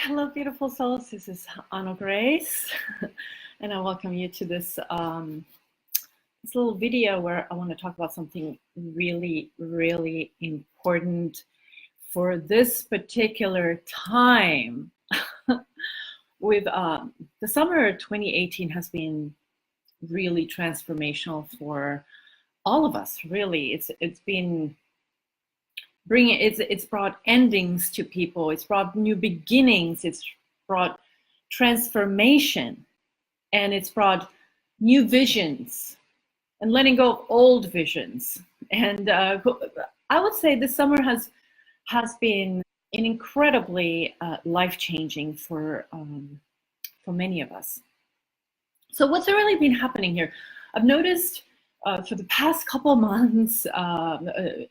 Hello, beautiful souls. This is Anna Grace, and I welcome you to this little video where I want to talk about something really, really important for this particular time. With the summer 2018 has been really transformational for all of us. Really, it's been it's brought endings to people, it's brought new beginnings, it's brought transformation, and it's brought new visions and letting go of old visions. And I would say this summer has been an incredibly life-changing for many of us. So what's really been happening here? I've noticed for the past couple months, the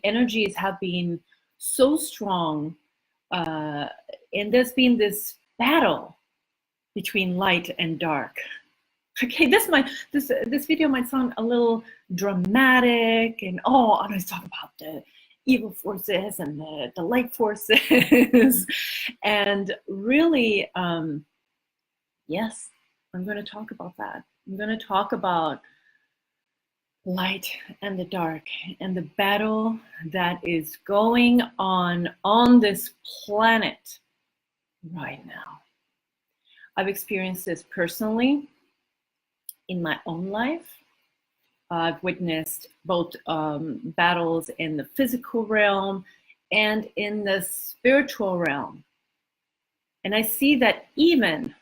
energies have been so strong, and there's been this battle between light and dark. Okay, this video might sound a little dramatic, and I always talk about the evil forces and the light forces, and really, yes, I'm going to talk about that. I'm going to talk about light and the dark and the battle that is going on this planet right now. I've experienced this personally in my own life. I've witnessed both battles in the physical realm and in the spiritual realm. And I see that even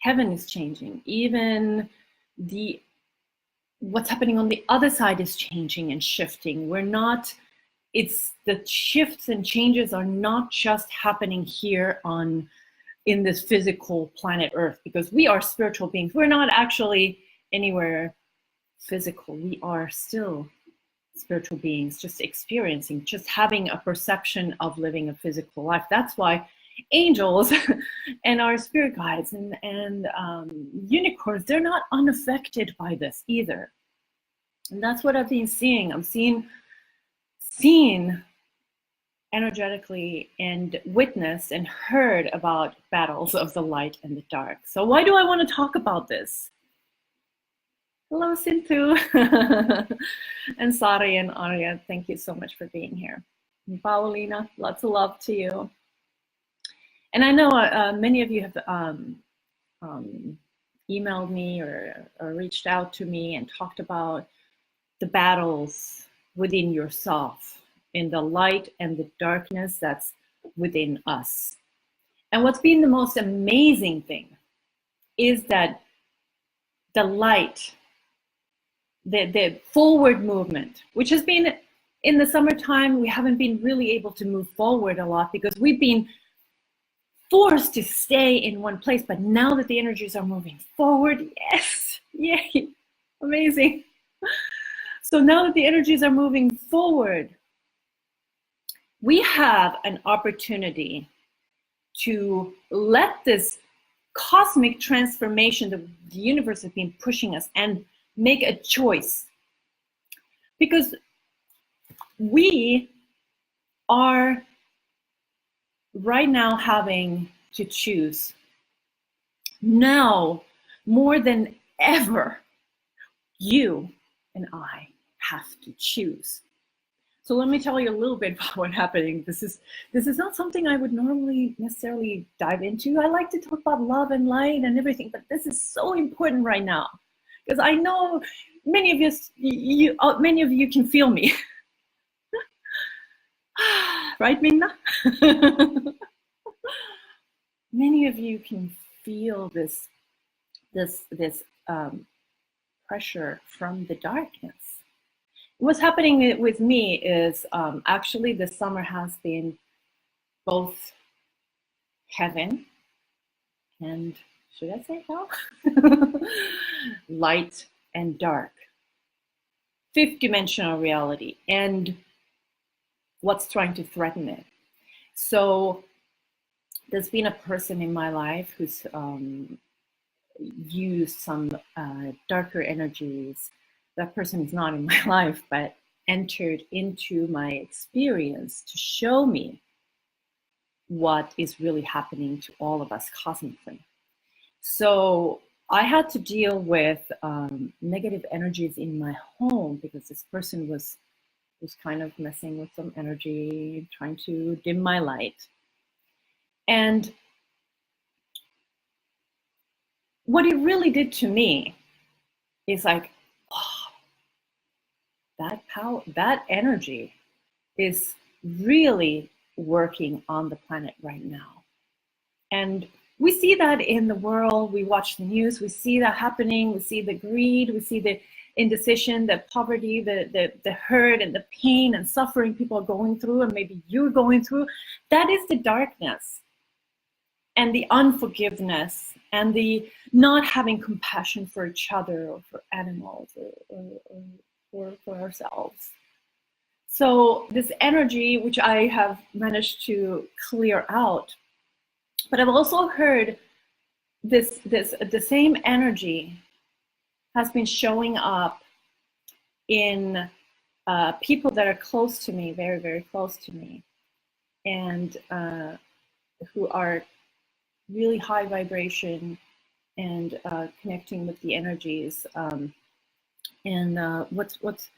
heaven is changing, even what's happening on the other side is changing and shifting. The shifts and changes are not just happening here in this physical planet Earth, because we are spiritual beings. We're not actually anywhere physical. We are still spiritual beings, just experiencing, just having a perception of living a physical life. That's why angels and our spirit guides and unicorns, they're not unaffected by this either. And that's what I've been seeing. I'm seeing energetically and witnessed and heard about battles of the light and the dark. So why do I want to talk about this? Hello, Sinthu. And Sari and Arya, thank you so much for being here. And Paulina, lots of love to you. And I know many of you have emailed me or reached out to me and talked about the battles within yourself, in the light and the darkness that's within us. And what's been the most amazing thing is that the light, the forward movement, which has been in the summertime, we haven't been really able to move forward a lot because we've been forced to stay in one place. But now that the energies are moving forward, yes, yay, amazing. So now that the energies are moving forward, we have an opportunity to let this cosmic transformation that the universe has been pushing us and make a choice. Because we are right now having to choose. Now, more than ever, you and I have to choose. So let me tell you a little bit about what's happening. This is not something I would normally necessarily dive into. I like to talk about love and light and everything, but this is so important right now because I know many of you can feel me. Right, Minna? Many of you can feel this pressure from the darkness. What's happening with me is actually this summer has been both heaven and, should I say hell? Light and dark. Fifth dimensional reality and what's trying to threaten it. So there's been a person in my life who's used some darker energies. That person is not in my life, but entered into my experience to show me what is really happening to all of us cosmically. So I had to deal with negative energies in my home because this person was kind of messing with some energy, trying to dim my light. And what it really did to me is like, oh, that power, that energy is really working on the planet right now. And we see that in the world. We watch the news, we see that happening, we see the greed, we see the indecision, the poverty, the hurt and the pain and suffering people are going through, and maybe you're going through. That is the darkness and the unforgiveness and the not having compassion for each other or for animals or for ourselves. So this energy, which I have managed to clear out, but I've also heard the same energy has been showing up in people that are close to me, very, very close to me, and who are really high vibration and connecting with the energies. What's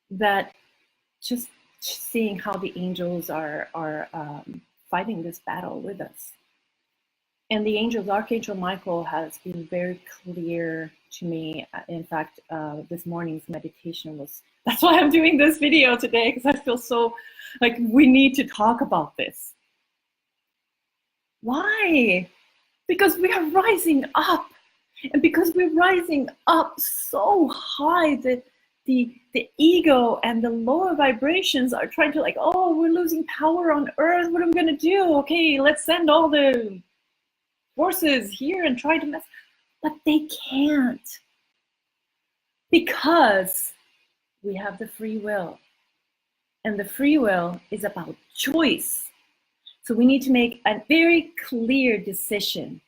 that? Just seeing how the angels are fighting this battle with us. And the angels, Archangel Michael has been very clear to me. In fact, this morning's meditation was, that's why I'm doing this video today, because I feel so like we need to talk about this. Why? Because we are rising up. And because we're rising up so high that the ego and the lower vibrations are trying to like, oh, we're losing power on earth. What am I going to do? Okay, let's send all the forces here and try to mess, but they can't, because we have the free will, and the free will is about choice. So we need to make a very clear decision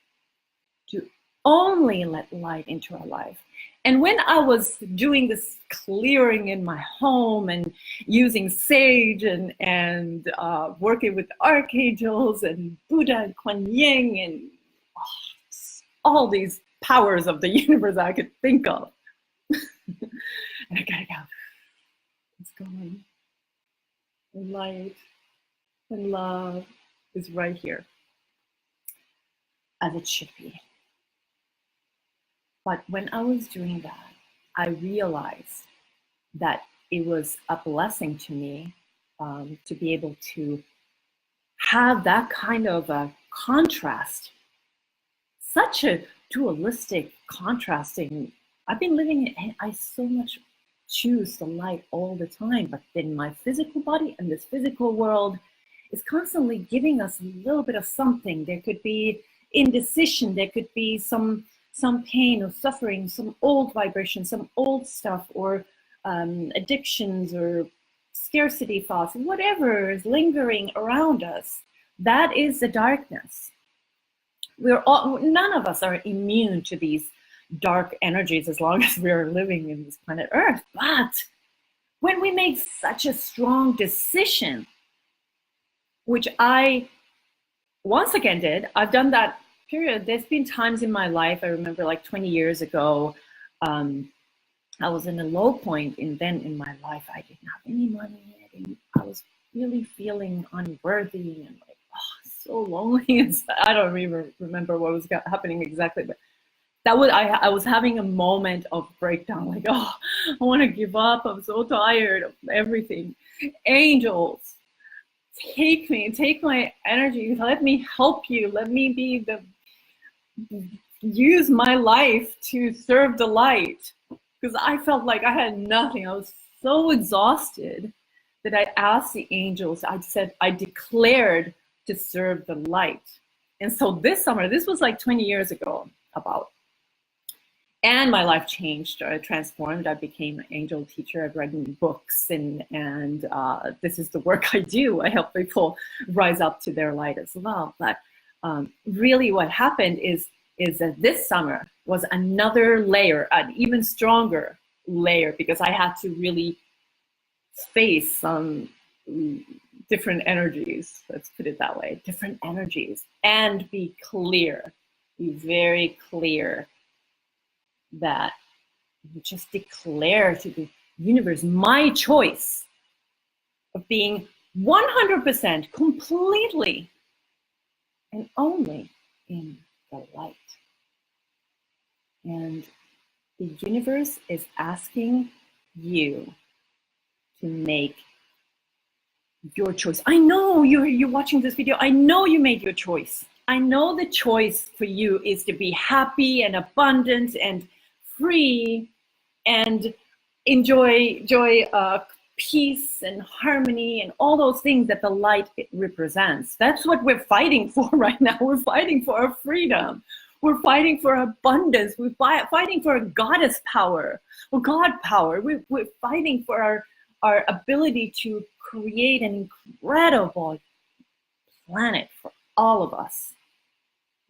to only let light into our life. And when I was doing this clearing in my home and using sage and working with archangels and Buddha and Kuan Yin and all these powers of the universe I could think of. And I gotta go. It's going. And light and love is right here, as it should be. But when I was doing that, I realized that it was a blessing to me to be able to have that kind of a contrast, such a dualistic contrasting. I've been living in, I so much choose the light all the time, but then my physical body and this physical world is constantly giving us a little bit of something. There could be indecision, there could be some pain or suffering, some old vibration, some old stuff, or addictions or scarcity thoughts, whatever is lingering around us. That is the darkness. We're all, none of us are immune to these dark energies as long as we're living in this planet Earth. But when we make such a strong decision, which I once again did, I've done that period. There's been times in my life, I remember like 20 years ago, I was in a low point in my life. I didn't have any money. I was really feeling unworthy and like, oh, so lonely. And I don't even remember what was happening exactly, but that was, I was having a moment of breakdown, like, oh, I want to give up. I'm so tired of everything. Angels, take me, take my energy. Let me help you. Let me be use my life to serve the light. Because I felt like I had nothing. I was so exhausted that I asked the angels, I said, I declared to serve the light. And so this summer, this was like 20 years ago about, and my life changed, transformed. I became an angel teacher. I've written books, and this is the work I do. I help people rise up to their light as well. But really what happened is that this summer was another layer, an even stronger layer, because I had to really face some different energies, let's put it that way, different energies, and be clear, be very clear that you just declare to the universe, my choice of being 100% completely and only in the light. And the universe is asking you to make your choice. I know you're watching this video. I know you made your choice. I know the choice for you is to be happy and abundant and free and enjoy peace and harmony and all those things that the light represents. That's what we're fighting for right now. We're fighting for our freedom. We're fighting for abundance. We're fighting for a goddess power or God power. We're fighting for our ability to create an incredible planet for all of us.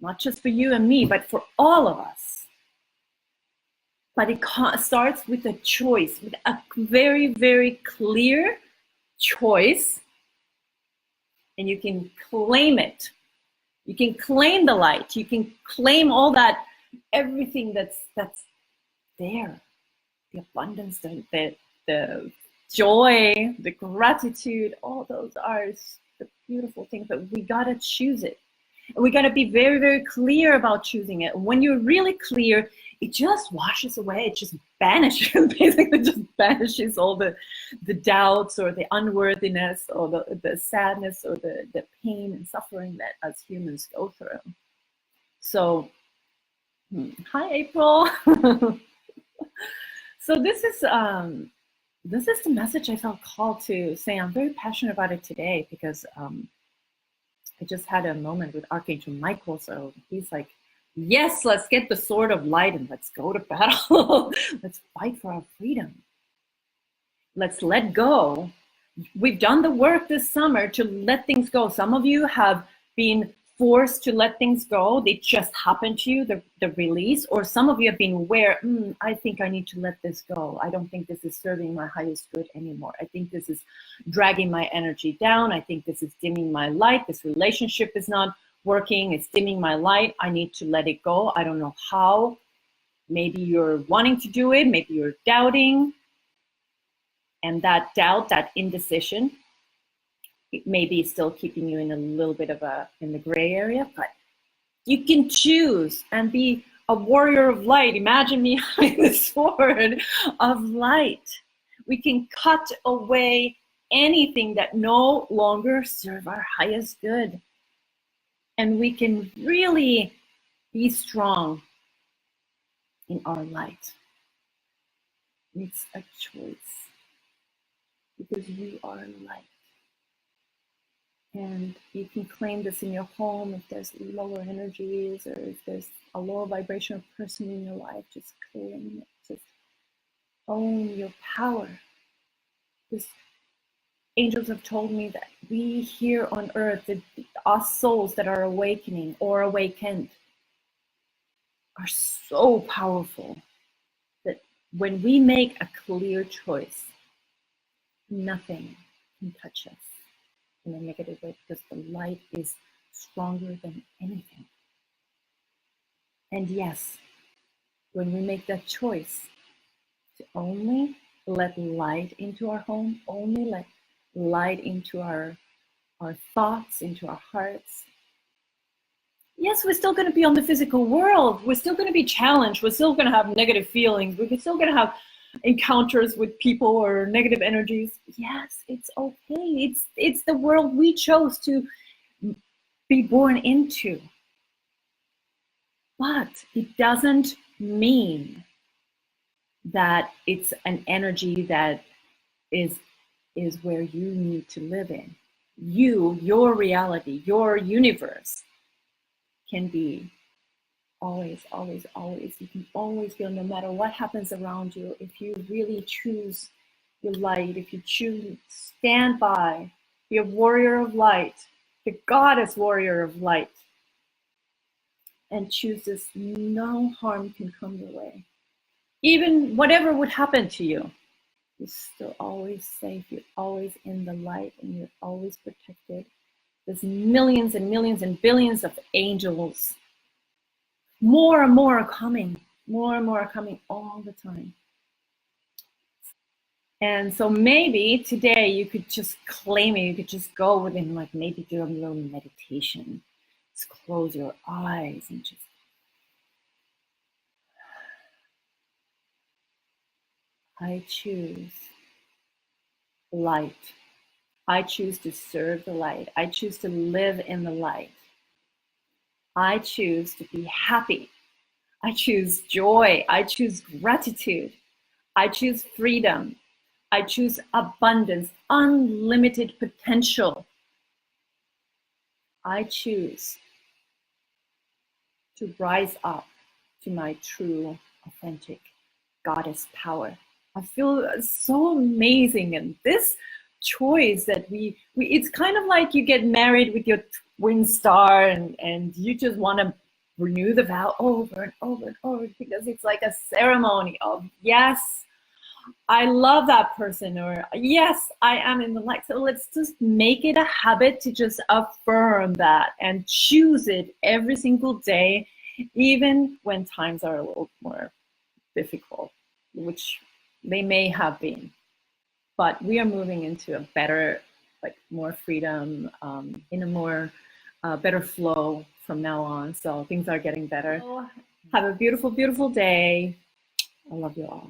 Not just for you and me, but for all of us. But it starts with a choice, with a very, very clear choice. And you can claim it. You can claim the light. You can claim all that, everything that's there. The abundance, the joy, the gratitude, all those are the beautiful things, but we gotta choose it. And we gotta be very, very clear about choosing it. When you're really clear, it just washes away, it just vanishes, basically just vanishes all the doubts or the unworthiness or the sadness or the pain and suffering that as humans go through. So, hi April. So this is the message I felt called to say. I'm very passionate about it today because I just had a moment with Archangel Michael. So he's like, yes, let's get the sword of light and let's go to battle. Let's fight for our freedom. Let's let go. We've done the work this summer to let things go. Some of you have been forced to let things go. They just happened to you, the release. Or some of you have been aware, I think I need to let this go. I don't think this is serving my highest good anymore. I think this is dragging my energy down. I think this is dimming my light. This relationship is not working. It's dimming my light. I need to let it go. I don't know how. Maybe you're wanting to do it. Maybe you're doubting. And that doubt, that indecision, it may be still keeping you in a little bit of in the gray area, but you can choose and be a warrior of light. Imagine me behind the sword of light. We can cut away anything that no longer serves our highest good. And we can really be strong in our light. It's a choice because we are light. And you can claim this in your home if there's lower energies or if there's a lower vibrational person in your life. Just claim it. Just own your power. Because angels have told me that we here on earth, us souls that are awakening or awakened, are so powerful that when we make a clear choice, nothing can touch us in a negative way, because the light is stronger than anything. And yes, when we make that choice to only let light into our home, only let light into our thoughts, into our hearts, yes, we're still going to be on the physical world. We're still going to be challenged. We're still going to have negative feelings. We're still going to have encounters with people or negative energies. Yes, it's okay. It's the world we chose to be born into. But it doesn't mean that it's an energy that is where you need to live in. Your reality, your universe can be always, always, always. You can always feel, no matter what happens around you, if you really choose your light, if you choose, stand by, be a warrior of light, the goddess warrior of light, and choose this, no harm can come your way. Even whatever would happen to you, You're still always safe. You're always in the light and you're always protected. There's millions and millions and billions of angels. More and more are coming. More and more are coming all the time. And so maybe today you could just claim it. You could just go within, like, maybe do a little meditation. Just close your eyes and just, I choose light. I choose to serve the light. I choose to live in the light. I choose to be happy. I choose joy. I choose gratitude. I choose freedom. I choose abundance, unlimited potential. I choose to rise up to my true, authentic goddess power. I feel so amazing. And this choice that we it's kind of like you get married with your twin star and you just want to renew the vow over and over and over, because it's like a ceremony of, yes, I love that person, or yes, I am in the light. So let's just make it a habit to just affirm that and choose it every single day, even when times are a little more difficult, which they may have been. But we are moving into a better, like, more freedom, in a more better flow from now on. So things are getting better. Have a beautiful, beautiful day. I love you all.